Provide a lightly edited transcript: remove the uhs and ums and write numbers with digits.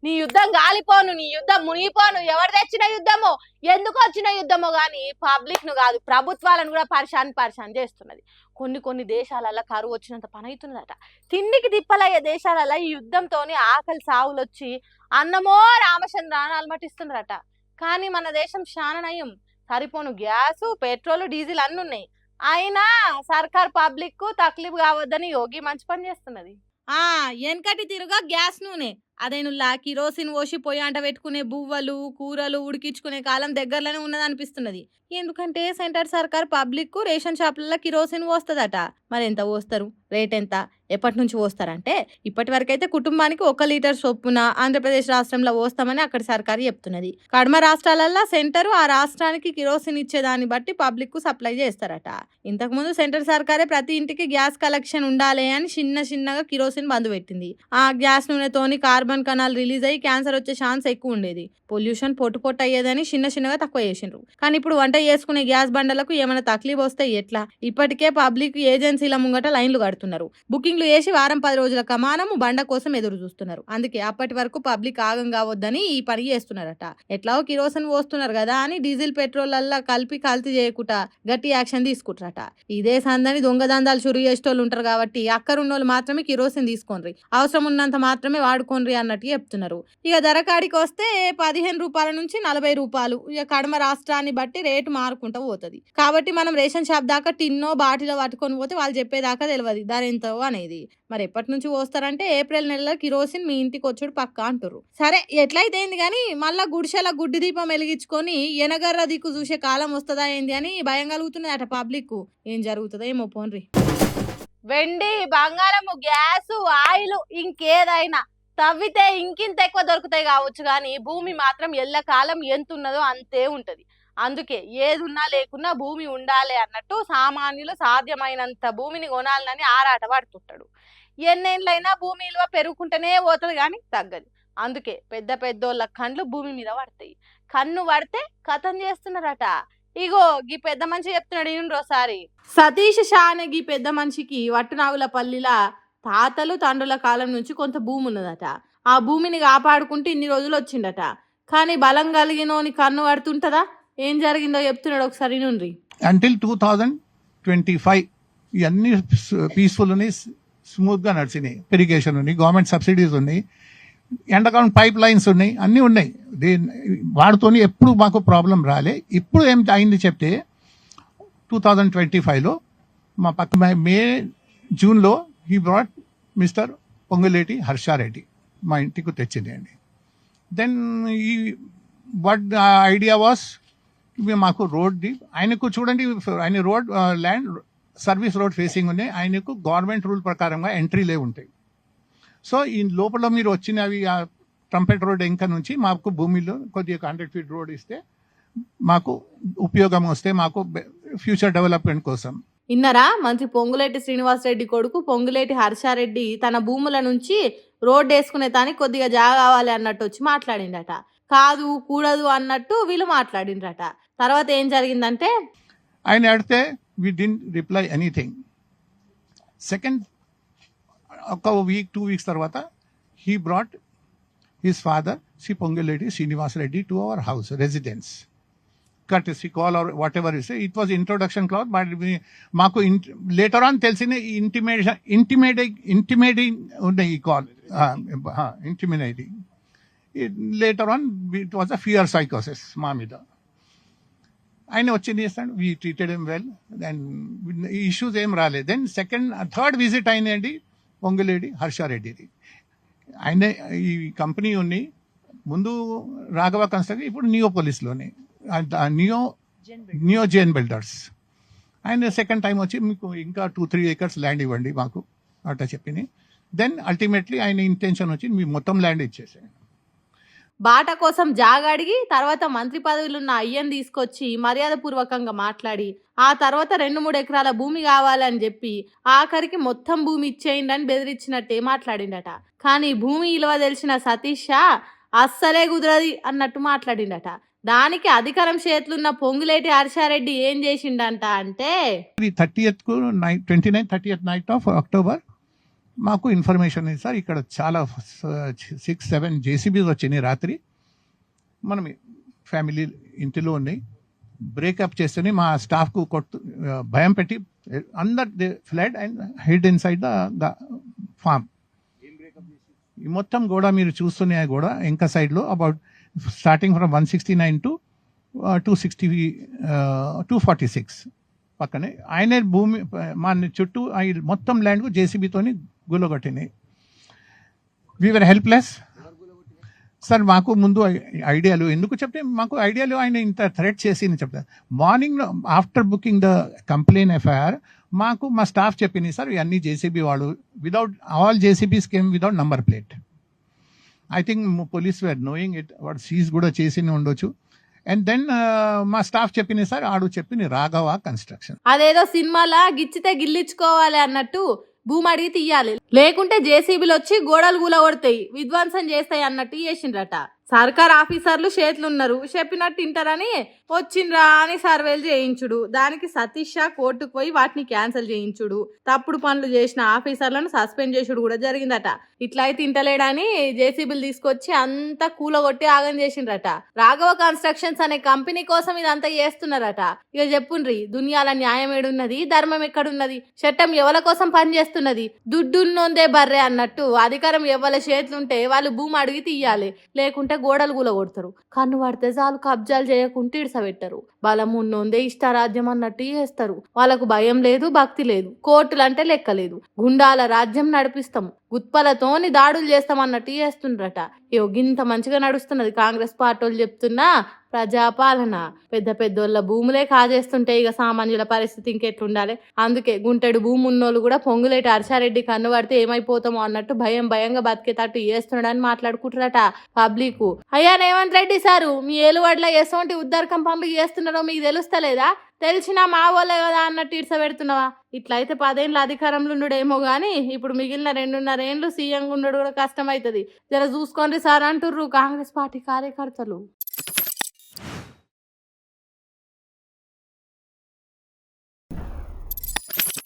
నీ యుద్ధం గాలిపోను, నీ యుద్ధం మునిగిపోను. ఎవరు తెచ్చిన యుద్ధమో, ఎందుకు వచ్చిన యుద్ధమో గాని పబ్లిక్ ను కాదు ప్రభుత్వాలను కూడా పరిశాన్ చేస్తున్నది. కొన్ని దేశాలలో కరువు వచ్చినంత పని అవుతున్నదట. తిండికి తిప్పలయ్యే దేశాలలో ఈ యుద్ధంతోని ఆకలి సావులు వచ్చి అన్నమో రామచంద్రాన్ని అలమటిస్తున్నారట. కానీ మన దేశం శాన నయం, సరిపోను గ్యాసు, పెట్రోల్, డీజిల్ అన్ని ఉన్నాయి. అయినా సర్కార్ పబ్లిక్ కు తక్లీఫ్ కావద్దని యోగి మంచి పని చేస్తున్నది. వెనకటి తిరుగా గ్యాస్ నూనె అదేనుల్లా కిరోసిన్ పోసి పొయ్యి అంట పెట్టుకునే బువ్వలు కూరలు ఉడికించుకునే కాలం దగ్గరలోనే ఉన్నదనిపిస్తున్నది. ఎందుకంటే సెంటర్ సర్కార్ పబ్లిక్ రేషన్ షాపులలో కిరోసిన్ పోస్తుందట. మరి ఎంత పోస్తారు, రేట్ ఎంత, ఎప్పటి నుంచి పోస్తారంటే ఇప్పటి వరకైతే కుటుంబానికి 1 లీటర్ చొప్పున ఆంధ్రప్రదేశ్ రాష్ట్రంలో పోస్తామని అక్కడి సర్కారు చెప్తున్నది. కడమ రాష్ట్రాలలో సెంటర్ ఆ రాష్ట్రానికి కిరోసిన్ ఇచ్చేదాన్ని బట్టి పబ్లిక్ కు సప్లై చేస్తారట. ఇంతకుముందు సెంటర్ సర్కారే ప్రతి ఇంటికి గ్యాస్ కలెక్షన్ ఉండాలి అని చిన్నగా కిరోసిన్ బంద్ పెట్టింది. ఆ గ్యాస్ నూనెతోని కార్బన్ కణాలు రిలీజ్ అయ్యి క్యాన్సర్ వచ్చే ఛాన్స్ ఎక్కువ ఉండేది. పొల్యూషన్ పొట్టు అయ్యేదని చిన్నగా తక్కువ చేసిండ్రు. కానీ ఇప్పుడు వంట చేసుకునే గ్యాస్ బండలకు ఏమైనా తక్లీఫ్ వస్తే ఎట్లా? ఇప్పటికే పబ్లిక్ ఏజెన్సీల ముంగట లైన్లు కడుతున్నారు. బుకింగ్లు చేసి వారం 10 రోజుల కమానము బండ కోసం ఎదురు చూస్తున్నారు. అందుకే అప్పటి వరకు పబ్లిక్ ఆగం కావద్దని ఈ పని చేస్తున్నారట. ఎట్లాగో కిరోసిన్ పోస్తున్నారు కదా అని డీజిల్ పెట్రోల్ అల్లా కలిపి కల్తీ చేయకుండా గట్టి యాక్షన్ తీసుకుంటారట. ఇదే సందని దొంగదందాలు చురు చేసేటోళ్ళు ఉంటారు కాబట్టి అక్కరున్నోళ్ళు మాత్రమే కిరోసిన్ తీసుకోండి, అవసరం ఉన్నంత మాత్రమే వాడుకోండి అన్నట్టు చెప్తున్నారు. ఇక ధర కాడికి వస్తే 15 రూపాయల నుంచి 40 రూపాయలు. ఇక కడమ రాష్ట్రాన్ని బట్టి రేటు మారుకుంటూ పోతుంది. కాబట్టి మనం రేషన్ షాప్ దాకా టిన్నో బాటిలో పట్టుకొని పోతే వాళ్ళు చెప్పేదాకా తెలియదు ధర ఎంతో అనేది. మరి ఎప్పటి నుంచి పోస్తారంటే ఏప్రిల్ నెలలో కిరోసిన్ మీ ఇంటికి వచ్చుడు పక్కా అంటారు. సరే ఎట్లయితే ఏంది కానీ మళ్ళా గుడిసెల గుడ్డి దీపం వెలిగించుకొని ఎనగర్ర దిక్కు చూసే కాలం వస్తుందా ఏంది అని భయం కలుగుతున్నది అట పబ్లిక్. ఏం జరుగుతుందో ఏమో పోన్రి. వెండి, బంగారము, గ్యాసు, ఆయిల్ ఇంకేదైనా తవ్వితే ఇంకింత ఎక్కువ దొరుకుతాయి కావచ్చు, కానీ భూమి మాత్రం ఎల్లకాలం ఎంత ఉన్నదో అంతే ఉంటది. అందుకే ఏదున్నా లేకున్నా భూమి ఉండాలి అన్నట్టు సామాన్యులు సాధ్యమైనంత భూమిని కొనాలని ఆరాట పడుతుంటాడు. ఎన్నేళ్ళైనా భూమి విలువ పెరుగుకుంటూనే పోతుంది కానీ తగ్గదు. అందుకే పెద్దోళ్ళ కండ్లు భూమి మీద పడతాయి. కన్ను పడితే కథం చేస్తున్నారట. ఇగో గీ పెద్ద మనిషి చెప్తున్నాడు ఈరోసారి. సతీష్ షా అనే గీ పెద్ద మనిషికి వట్టునాగులపల్లిలా తాతలు తండ్రుల కాలం నుంచి కొంత భూమి ఉన్నదట. ఆ భూమిని కాపాడుకుంటూ ఇన్ని రోజులు వచ్చిండట. కానీ బలం కలిగినోని కన్ను పడుతుంటదా? ఏం జరిగిందో చెప్తున్నాడు ఒకసారి నుండి. అంటిల్ 2025 ఇవన్నీ పీస్ఫుల్ ఉన్నాయి, స్మూత్ గా నడిచినాయి. ఇరిగేషన్ ఉన్నాయి, గవర్నమెంట్ సబ్సిడీస్ ఉన్నాయి, ఎండాకాలం పైప్ లైన్స్ ఉన్నాయి, అన్నీ ఉన్నాయి. వాడుతోని ఎప్పుడు మాకు ప్రాబ్లం రాలే. ఇప్పుడు ఏం అయింది చెప్తే 2025లో మా పక్క జూన్లో he brought mister Ponguleti Harsha Reddy మా ఇంటికి తెచ్చింది అండి. దెన్ ఈ వాట్ ఐడియా వాస్ మాకు రోడ్ ఆయనకు చూడండి, ఆయన road land service road facing ఉన్నాయి. ఆయనకు గవర్నమెంట్ రూల్ ప్రకారంగా ఎంట్రీలే ఉంటాయి. సో ఈ లోపల మీరు వచ్చినవి ఆ ట్రంపెట్ రోడ్ ఇంకా నుంచి మాకు భూమిలో కొద్దిగా 100 feet రోడ్ ఇస్తే మాకు ఉపయోగం వస్తే మాకు ఫ్యూచర్ డెవలప్మెంట్ కోసం. ఇన్నరా మంత్రి పొంగులేటి శ్రీనివాసరెడ్డి కొడుకు పొంగులేటి హర్షారెడ్డి తన భూముల నుంచి రోడ్డు వేసుకునే తానికి కొద్దిగా జాగా కావాలి అన్నట్టు వచ్చి మాట్లాడిండట. కాదు కూడదు అన్నట్టు వీళ్ళు మాట్లాడిండ్రట. తర్వాత ఏం జరిగిందంటే ఆయన అడిగితే we didn't reply anything. Second ఒక వీక్ 2 weeks తర్వాత he brought his father Shri Ponguleti Srinivasa Reddy to our house residence. courtesy call or whatever you say, it was introduction clause, but మాకు later on తెలిసిన intimating ఉండే ఈ call intimidating. Later on it was a fear సైకోసిస్ మా మీద. ఆయన వచ్చి చేస్తాడు, we treated him well, then issues ఏం రాలేదు. దెన్ థర్డ్ విజిట్ అయినండి పొంగులేటి హర్షారెడ్డిది. ఆయన ఈ కంపెనీ ఉన్నాయి ముందు రాఘవ కన్స్ట్రక్షన్, ఇప్పుడు నియోపోలిస్లోనే నియో జేన్ బిల్డర్స్. ఆయన సెకండ్ టైం వచ్చి మీకు ఇంకా 2-3 acres ల్యాండ్ ఇవ్వండి మాకు అట్లా చెప్పింది. దెన్ అల్టిమేట్లీ ఆయన ఇంటెన్షన్ వచ్చి మీ మొత్తం ల్యాండ్ ఇచ్చేసాడు. బాట కోసం జాగ అడిగి తర్వాత మంత్రి పదవులున్న అయ్యని తీసుకొచ్చి మర్యాద పూర్వకంగా మాట్లాడి ఆ తర్వాత 2-3 ఎకరాల భూమి కావాలని చెప్పి ఆఖరికి మొత్తం భూమి ఇచ్చేయండి అని బెదిరించినట్టే మాట్లాడిండట. కానీ భూమి విలువ తెలిసిన సతీష్ షా అస్సలే కుదరది అన్నట్టు మాట్లాడిండట. దానికి అధికారం చేతులున్న పొంగులేటి హర్షారెడ్డి ఏం చేసిండంట అంటే 30th నైట్ ఆఫ్ అక్టోబర్ మాకు ఇన్ఫర్మేషన్ ఉంది సార్, ఇక్కడ చాలా 6-7 జేసీబీస్ వచ్చినాయి రాత్రి, మనం ఫ్యామిలీ ఇంటిలో ఉన్నాయి, బ్రేకప్ చేస్తేనే మా స్టాఫ్కు భయం పెట్టి అందర్ they fled and hid inside the farm. ఈ మొత్తం కూడా మీరు చూస్తున్నాయి కూడా ఇంకా సైడ్లో అబౌట్ స్టార్టింగ్ ఫ్రమ్ 169 to 246 పక్కనే ఆయన భూమి మా చుట్టూ మొత్తం ల్యాండ్కు జేసీబీతోని గుల్లగొట్టినాయి. We are helpless sir. మాకు ముందు ఐడియాలు ఎందుకు చెప్తే మాకు ఐడియాలు ఆయన ఇంత థ్రెట్ చేసి చెప్తారు. Morning after booking the complaint FIR మాకు మా స్టాఫ్ చెప్పింది సార్, ఇవన్నీ జేసీబీ వాడు without all JCBs came without number plate. I think police were knowing it, వాడు సీజ్ కూడా చేసి ఉండొచ్చు. అండ్ దెన్ మా స్టాఫ్ చెప్పింది సార్, ఆడు చెప్పింది రాఘవ కన్స్ట్రక్షన్. అదేదో సినిమాలా గిచ్చితే గిల్లించుకోవాలి అన్నట్టు భూమి అడిగి తీయాలి, లేకుంటే జేసీబీలు వచ్చి గోడలు కూలగొడతాయి, విధ్వంసం చేస్తాయి అన్నట్టు చేసిండ్రట. సర్కార్ ఆఫీసర్లు చేతులున్నారు, చెప్పినట్టు వింటారని వచ్చిండ్రా అని సర్వేలు చేయించుడు, దానికి సతీష్ షా కోర్టుకు పోయి వాటిని క్యాన్సిల్ చేయించుడు, తప్పుడు పనులు చేసిన ఆఫీసర్లను సస్పెండ్ చేసుడు కూడా జరిగిందట. ఇట్లా అయితే ఇంటలేడని జేసీబీలు తీసుకొచ్చి అంతా కూలగొట్టి ఆగం చేసిండ్రట. రాఘవ కన్స్ట్రక్షన్స్ అనే కంపెనీ కోసం ఇదంతా చేస్తున్నారట. ఇక చెప్పుండ్రి, దునియాల న్యాయం ఏడున్నది, ధర్మం ఎక్కడున్నది, చట్టం ఎవల కోసం పనిచేస్తున్నది, దుడ్డున్నోందే బర్రె అన్నట్టు అధికారం ఎవల చేతులుంటే వాళ్ళు భూమి అడిగి తీయాలి, లేకుంటే గోడలు కూలగొడతారు. కన్ను పడితే చాలు కబ్జాలు చేయకుంటే ఇడిసబెట్టరు. బలం ఉన్నోందే ఇష్టారాజ్యం అన్నట్టు చేస్తారు. వాళ్ళకు భయం లేదు, భక్తి లేదు, కోర్టులంటే లెక్కలేదు, గుండాల రాజ్యం నడిపిస్తాం, గుత్పలతోని దాడులు చేస్తామన్నట్టు చేస్తుండ్రట. గింత మంచిగా నడుస్తున్నది కాంగ్రెస్ పార్టీ వాళ్ళు చెప్తున్నా ప్రజాపాలన. పెద్ద పెద్దోళ్ళ భూములే కాజేస్తుంటే ఇక సామాన్యుల పరిస్థితి ఇంకెట్లుండాలి. అందుకే గుంటెడు భూమి ఉన్నోళ్ళు కూడా పొంగులేటి హర్షారెడ్డి కన్ను పడితే ఏమైపోతామో అన్నట్టు భయంగా బతికేటట్టు చేస్తున్నాడని మాట్లాడుకుంటారట పబ్లిక్. అయ్యా రేవంత్ రెడ్డి సారు, మీ ఏలువాడలో ఎటువంటి ఉద్దరకం పనులు చేస్తున్నారో మీకు తెలుస్తలేదా? తెలిసినా మా వాళ్ళే కదా అన్నట్టు ఇడ్సబెడుతున్నావా? ఇట్లయితే 10 ఏళ్ళు అధికారంలో ఉండడేమో గానీ ఇప్పుడు మిగిలిన 2.5 ఏళ్ళు సీఎంగా ఉండడు కూడా కష్టమవుతుంది. జర చూసుకోండి సార్ అంటుర్రు కాంగ్రెస్ పార్టీ కార్యకర్తలు.